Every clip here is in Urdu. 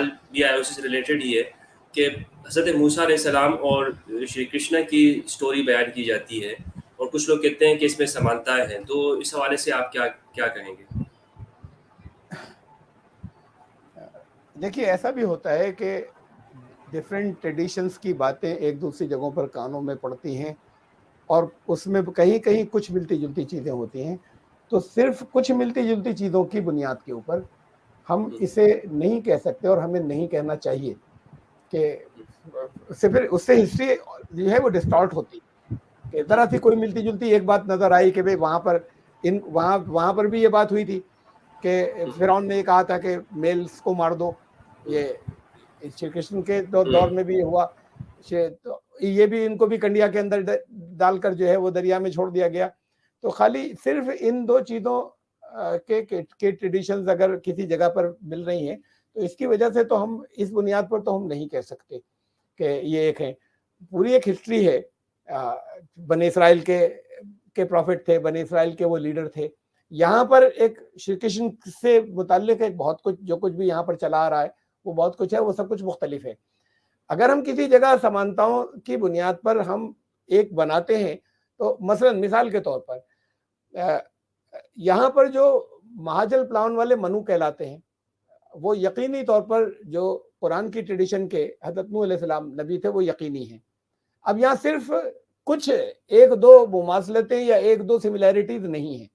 سوال بھی آیا اسی سے ریلیٹڈ ہی ہے کہ حضرت موسیٰ علیہ السلام اور شری کرشنا کی سٹوری بیان کی جاتی ہے اور کچھ لوگ کہتے ہیں کہ اس میں سمانتایں ہیں، تو اس حوالے سے آپ کیا کہیں گے؟ دیکھیے ایسا بھی ہوتا ہے کہ ڈفرینٹ ٹریڈیشنز کی باتیں ایک دوسری جگہوں پر کانوں میں پڑتی ہیں اور اس میں کہیں کہیں کچھ ملتی جلتی چیزیں ہوتی ہیں، تو صرف کچھ ملتی جلتی چیزوں کی بنیاد کے اوپر ہم اسے نہیں کہہ سکتے اور ہمیں نہیں کہنا چاہیے کہ اس سے ہسٹری جو ہے وہ ڈسٹارٹ ہوتی ہے کہ ذرا سی کوئی ملتی جلتی ایک بات نظر آئی کہ بھئی وہاں پر بھی یہ بات ہوئی تھی کہ فرعون نے یہ کہا تھا کہ میلز کو مار دو، یہ شری کرشن کے دور میں بھی ہوا، تو یہ بھی ان کو بھی کنڈیا کے اندر ڈال کر جو ہے وہ دریا میں چھوڑ دیا گیا۔ تو خالی صرف ان دو چیزوں کے ٹریڈیشنز اگر کسی جگہ پر مل رہی ہیں تو اس کی وجہ سے تو ہم اس بنیاد پر تو ہم نہیں کہہ سکتے کہ یہ ایک ہے، پوری ایک ہسٹری ہے۔ بنی اسرائیل کے پروفٹ تھے، بنی اسرائیل کے وہ لیڈر تھے، یہاں پر ایک شری کرشن سے متعلق ایک بہت کچھ جو کچھ بھی یہاں پر چلا آ رہا ہے وہ بہت کچھ ہے، وہ سب کچھ مختلف ہے۔ اگر ہم کسی جگہ سمانتاؤں کی بنیاد پر ہم ایک بناتے ہیں تو مثلا مثال کے طور پر یہاں پر جو مہاجل پلاون والے منو کہلاتے ہیں وہ یقینی طور پر جو قرآن کی ٹریڈیشن کے حضرت نوح علیہ السلام نبی تھے وہ یقینی ہیں۔ اب یہاں صرف کچھ ایک دو مماثلتیں یا ایک دو سملیرٹیز نہیں ہیں۔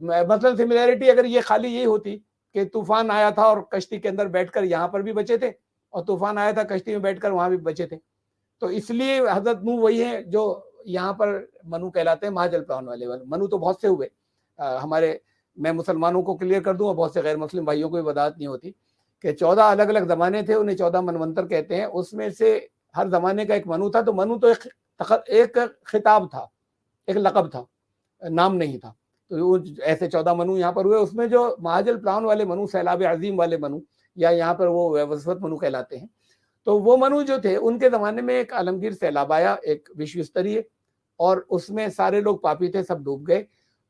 مثلا سملیرٹی اگر یہ خالی یہی ہوتی کہ طوفان آیا تھا اور کشتی کے اندر بیٹھ کر یہاں پر بھی بچے تھے اور طوفان آیا تھا کشتی میں بیٹھ کر وہاں بھی بچے تھے، تو اس لیے حضرت نوح وہی ہیں جو یہاں پر منو کہلاتے ہیں، مہاجل پلاون والے منو تو بہت سے ہوئے ہمارے، میں مسلمانوں کو کلیئر کر دوں اور بہت سے غیر مسلم بھائیوں کو بھی بدعت نہیں ہوتی کہ 14 الگ الگ زمانے تھے، انہیں 14 منونتر کہتے ہیں، اس میں سے ہر زمانے کا ایک منو تھا، تو منو تو ایک خطاب تھا، ایک لقب تھا، نام نہیں تھا، تو ایسے 14 منو یہاں پر ہوئے۔ اس میں جو مہاجل پلاون والے منو، سیلاب عظیم والے منو، یا یہاں پر وہ وسوت منو کہلاتے ہیں، تو وہ منو جو تھے ان کے زمانے میں ایک عالمگیر سیلاب آیا، ایک وشو استریہ، اور اس میں سارے لوگ پاپی تھے، سب ڈوب گئے،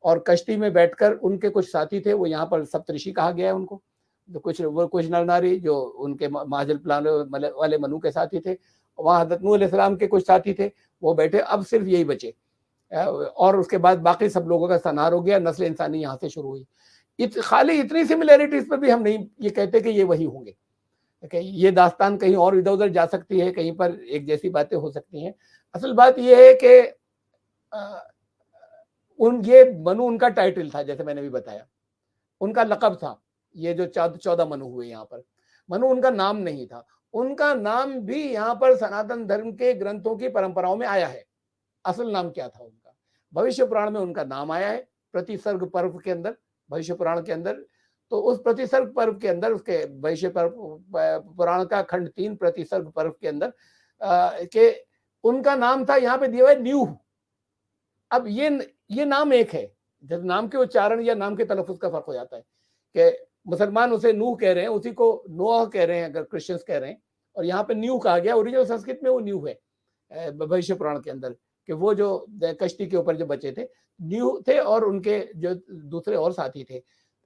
اور کشتی میں بیٹھ کر ان کے کچھ ساتھی تھے، وہ یہاں پر سپترشی کہا گیا ہے ان کو، کچھ نر ناری جو ان کے مہاجل پلان والے منو کے ساتھی تھے، وہاں حضرت نوح علیہ السلام کے کچھ ساتھی تھے، وہ بیٹھے، اب صرف یہی بچے، اور اس کے بعد باقی سب لوگوں کا سنہار ہو گیا، نسل انسانی یہاں سے شروع ہوئی۔ خالی اتنی سملیرٹیز پر بھی ہم نہیں یہ کہتے کہ یہ وہی ہوں گے، کہ یہ داستان کہیں اور ادھر ادھر جا سکتی ہے، کہیں پر ایک جیسی باتیں ہو سکتی ہیں۔ اصل بات یہ ہے کہ یہ منو ان کا ٹائٹل تھا، جیسے میں نے بھی بتایا، ان کا لقب تھا، یہ جو 14 منو ہوئے یہاں پر، منو ان کا نام نہیں تھا، ان کا نام بھی یہاں پر سناتن دھرم کے گرنتھوں کی پرمپراؤں میں آیا ہے۔ اصل نام کیا تھا ان کا؟ بھوشیہ پران میں ان کا نام آیا ہے، پرتی سرگ پرو کے اندر، بھوشیہ پران کے اندر، تو اس پرتی سرگ پرو کے اندر، اس کے بھوشیہ پران کا کھنڈ 3 پرتی سرگ پرو کے اندر کہ ان کا نام تھا یہاں پہ دیا ہوا ہے نیوح۔ اب یہ نام ایک ہے، جب نام کے اچارن یا نام کے تلفظ کا فرق ہو جاتا ہے کہ مسلمان اسے نوح کہہ رہے ہیں، اسی کو نوح کہہ رہے ہیں اگر کرسچنس کہہ رہے ہیں، اور یہاں پہ نیو کہا گیا، اوریجنل سنسکرت میں وہ نیو ہے بھوشیہ پران کے اندر، کہ وہ جو کشتی کے اوپر جو بچے تھے نیو تھے، اور ان کے جو دوسرے اور ساتھی تھے،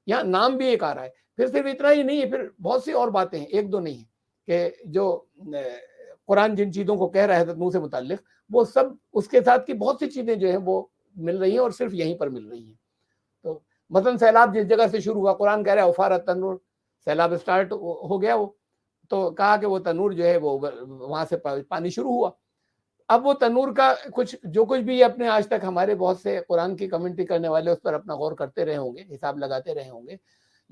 یہاں نام بھی ایک آ رہا ہے۔ پھر صرف اتنا ہی نہیں ہے، پھر بہت سی اور باتیں ہیں، ایک دو نہیں ہیں، کہ جو قرآن جن چیزوں کو کہہ رہا ہے حضرت نوح سے متعلق، وہ سب اس کے ساتھ کی بہت سی چیزیں جو ہیں وہ مل رہی ہیں، اور صرف یہیں پر مل رہی ہیں۔ تو مثلا سیلاب جس جگہ سے شروع ہوا، قرآن کہہ رہا ہے افارت تنور، سیلاب اسٹارٹ ہو گیا، وہ تو کہا کہ وہ تنور جو ہے وہ وہاں سے پانی شروع ہوا۔ اب وہ تنور کا جو کچھ بھی اپنے آج تک ہمارے بہت سے قرآن کی کمنٹری کرنے والے اس پر اپنا غور کرتے رہے ہوں گے، حساب لگاتے رہے ہوں گے،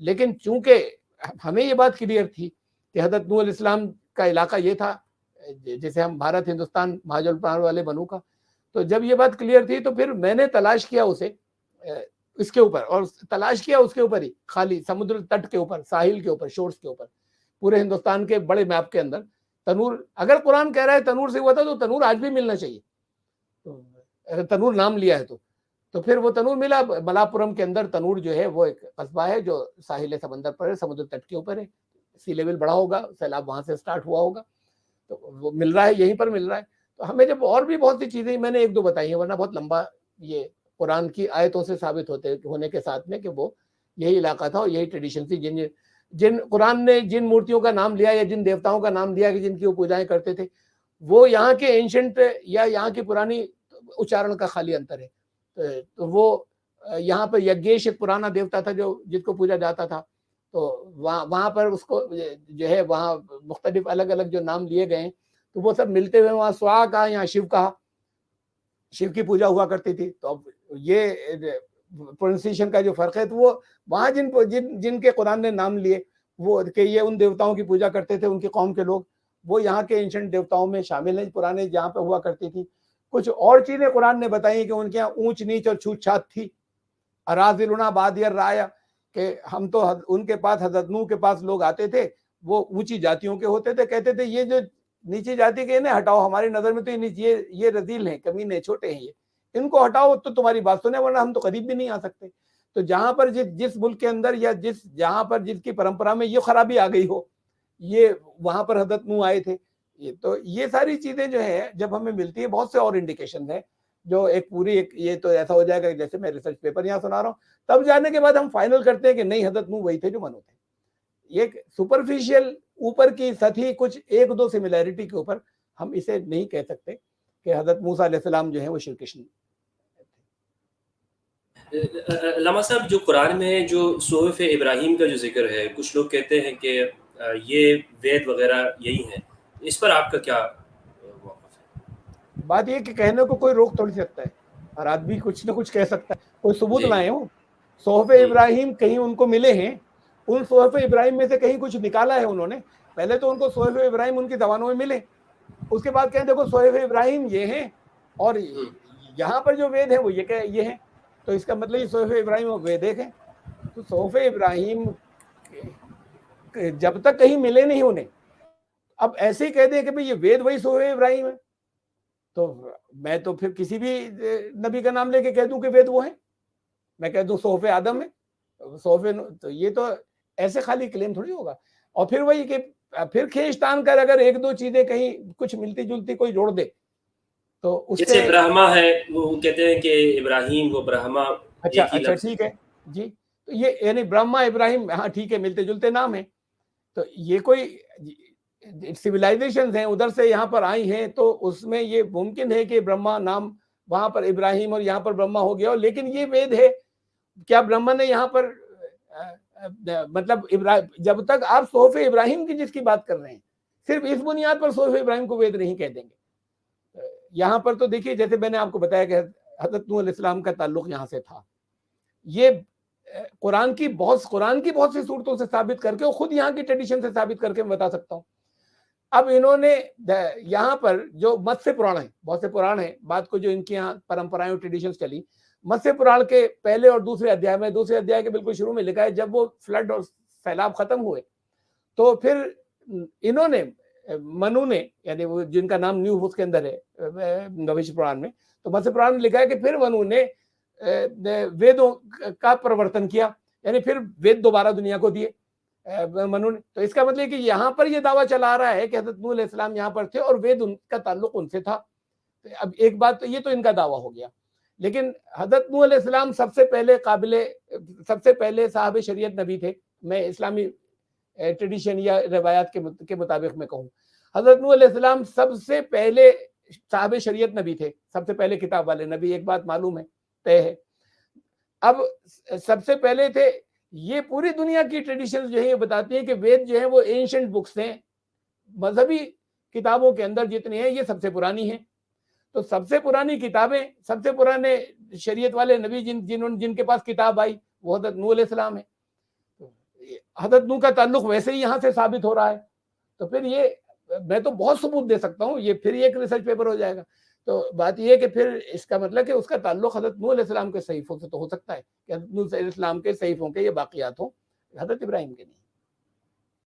لیکن چونکہ ہمیں یہ بات کلیئر تھی کہ حضرت نوح علیہ السلام کا علاقہ یہ تھا، جسے ہم بھارت ہندوستان مہاجل پران والے بنو کا، تو جب یہ بات کلیئر تھی تو پھر میں نے تلاش کیا اسے اس کے اوپر، اور تلاش کیا اس کے اوپر ہی، خالی سمندر تٹ کے اوپر، ساحل کے اوپر، شورز کے اوپر، پورے ہندوستان کے بڑے میپ کے اندر تنور، اگر قرآن کہہ رہا ہے تنور سے ہوا تھا تو تنور آج بھی ملنا چاہیے، اگر تنور نام لیا ہے تو پھر وہ تنور ملا۔ ملاپورم کے اندر تنور جو ہے وہ ایک قصبہ ہے جو ساحل سمندر پر ہے، سمندر تٹ کے اوپر ہے، سی لیول بڑا ہوگا، سیلاب وہاں سے سٹارٹ ہوا ہوگا، تو وہ مل رہا ہے، یہیں پر مل رہا ہے۔ تو ہمیں جب اور بھی بہت سی چیزیں، میں نے ایک دو بتائی ہیں، ورنہ بہت لمبا یہ قرآن کی آیتوں سے ثابت ہونے کے ساتھ میں کہ وہ یہی علاقہ تھا اور یہی ٹریڈیشن تھی، قرآن نے جن مورتیوں کا نام لیا یا جن دیوتاؤں کا نام لیا کہ جن کی وہ پوجائیں کرتے تھے، وہ یہاں کے اینشنٹ یا یہاں کی پرانی اچارن کا خالی انتر ہے۔ تو وہ یہاں پر یگیش ایک پرانا دیوتا تھا جو جس کو پوجا جاتا تھا، تو وہاں پر اس کو جو ہے وہاں مختلف الگ الگ جو نام لیے گئے ہیں، تو وہ سب ملتے ہوئے وہاں سوا کہا، یہاں شیو کہا، شیو کی پوجا ہوا کرتی تھی۔ تو اب یہ پروننسیشن کا جو فرق ہے، تو وہ وہاں جن کے قرآن نے نام لیے وہ کہ یہ ان دیوتاؤں کی پوجا کرتے تھے ان کی قوم کے لوگ، وہ یہاں کے اینشنٹ دیوتاؤں میں شامل ہیں پرانے جہاں پہ ہوا کرتی تھی۔ کچھ اور چیزیں قرآن نے بتائی کہ ان کے یہاں اونچ نیچ اور چھوت چھات تھی۔ اراذلنا بادی الرائے، کہ ہم تو ان کے پاس حضرت نوح کے پاس لوگ آتے تھے، وہ اونچی جاتیوں کے ہوتے تھے، کہتے تھے یہ جو نیچی جاتی کے انہیں ہٹاؤ، ہماری نظر میں تو یہ رذیل ہیں، کمینے، چھوٹے ہیں، یہ ان کو ہٹاؤ تو تمہاری بات سنیں، ورنہ ہم تو قریب بھی نہیں آ سکتے۔ تو جہاں پر جس ملک کے اندر یا جہاں پر جس کی پرمپرا میں یہ خرابی آ گئی ہو، یہ وہاں پر حضرت نوح آئے تھے۔ تو یہ ساری چیزیں جو ہے جب ہمیں ملتی ہے، بہت سے اور انڈیکیشن ہیں جو ایک پوری یہ تو ایسا ہو جائے گا جیسے میں ریسرچ پیپر یہاں سنا رہا ہوں، تب جانے کے بعد ہم فائنل کرتے ہیں کہ نہیں، حضرت نوح وہی تھے جو منو تھے۔ یہ سپرفیشل اوپر کی سطحی کچھ ایک دو سملیرٹی کے اوپر ہم اسے نہیں کہہ سکتے کہ حضرت موسیٰ علیہ السلام جو ہیں وہ شری کرشن۔ علامہ صاحب، جو قرآن میں جو صحف ابراہیم کا جو ذکر ہے، کچھ لوگ کہتے ہیں کہ یہ وید وغیرہ یہی ہیں، اس پر آپ کا کیا موقف ہے؟ بات یہ کہ کہنے کو کوئی روک تھوڑی سکتا ہے، ہر آدمی کچھ نہ کچھ کہہ سکتا ہے، کوئی ثبوت جی لائے ہوں۔ صحف ابراہیم کہیں ان کو ملے ہیں، ان صحف ابراہیم میں سے کہیں کچھ نکالا ہے انہوں نے، پہلے تو ان کو صحف ابراہیم ان کی زبانوں میں ملے، اس کے بعد کہیں دیکھو صحف ابراہیم یہ ہیں اور یہاں پر جو وید ہیں وہ یہ ہیں، تو اس کا مطلب یہ صحف ابراہیم اور وید ایک ہیں۔ تو صحف ابراہیم جب تک کہیں ملے نہیں انہیں، اب ایسے ہی کہہ دیں کہ بھئی یہ وید وہی صحف ابراہیم ہے، تو میں تو پھر کسی بھی نبی کا نام لے کے کہہ دوں کہ وید وہ ہیں، میں کہہ دوں صحف آدم ہے، تو یہ تو ایسے خالی کلیم تھوڑی ہوگا۔ اور پھر وہی کہ پھر کھینچتان کر اگر ایک دو چیزیں کہیں کچھ ملتی جلتی کوئی جوڑ دے تو اس جیسے سے برہما ہے، وہ کہتے ہیں کہ ابراہیم وہ برہما ایک ہی اچھا لفظ ہے۔ ٹھیک ہے جی، تو یہ یعنی برہما ابراہیم، ہاں ٹھیک ہے، ملتے جلتے نام ہیں، تو یہ کوئی سویلائزیشنز ہیں ادھر سے یہاں پر آئی ہیں، تو اس میں یہ ممکن ہے کہ برہما نام وہاں پر ابراہیم اور یہاں پر برہما ہو گیا ہو، لیکن یہ وید ہے کیا برہما نے یہاں پر مطلب جب تک آپ صحف ابراہیم کی جس کی بات کر رہے ہیں صرف اس بنیاد پر صحف ابراہیم کو وید نہیں کہہ دیں گے۔ یہاں پر تو دیکھیے جیسے میں نے آپ کو بتایا کہ حضرت نوح علیہ السلام کا تعلق یہاں سے تھا، یہ قرآن کی بہت سی صورتوں سے ثابت کر کے اور خود یہاں کی ٹریڈیشن سے ثابت کر کے میں بتا سکتا ہوں۔ اب انہوں نے یہاں پر جو متسیہ پران ہیں، بہت سے پران ہیں، بات کو جو ان کی یہاں پرمپرائیں اور ٹریڈیشنز چلی، متسیہ پران کے پہلے اور دوسرے ادھیائے میں، دوسرے ادھیائے کے بالکل شروع میں لکھا ہے جب وہ فلڈ اور سیلاب ختم ہوئے تو پھر انہوں نے منو نے، یعنی وہ جن کا نام نیو اس کے اندر ہے بھوشیہ پران میں، تو متسیہ پران نے لکھا ہے کہ پھر منو نے ویدوں کا پرورتن کیا، یعنی پھر وید دوبارہ دنیا کو دیے منو نے۔ تو اس کا مطلب ہے کہ یہاں پر یہ دعویٰ چلا رہا ہے کہ حضرت نوح علیہ السلام یہاں پر تھے اور وید ان کا تعلق ان سے تھا۔ اب ایک بات تو یہ تو ان کا دعویٰ ہو گیا، لیکن حضرت نوح علیہ السلام سب سے پہلے صاحب شریعت نبی تھے، میں اسلامی ٹریڈیشن یا روایات کے مطابق میں کہوں، حضرت نوح علیہ السلام سب سے پہلے صاحب شریعت نبی تھے، سب سے پہلے کتاب والے نبی، ایک بات معلوم ہے، طے ہے۔ اب سب سے پہلے تھے، یہ پوری دنیا کی ٹریڈیشن جو ہے یہ بتاتی ہیں کہ وید جو ہیں وہ اینشنٹ بکس ہیں، مذہبی کتابوں کے اندر جتنی ہیں یہ سب سے پرانی ہیں، تو سب سے پرانی کتابیں، سب سے پرانے شریعت والے نبی جن کے پاس کتاب آئی وہ حضرت نوح علیہ السلام ہے۔ حضرت نوح کا تعلق ویسے ہی یہاں سے ثابت ہو رہا ہے، تو پھر یہ میں تو بہت ثبوت دے سکتا ہوں، یہ پھر ایک ریسرچ پیپر ہو جائے گا۔ تو بات یہ ہے کہ پھر اس کا مطلب کہ اس کا تعلق حضرت نوح علیہ السلام کے صحیفوں سے تو ہو سکتا ہے کہ حضرت نوح علیہ السلام کے صحیفوں کے یہ باقیات ہوں، حضرت ابراہیم کے نہیں۔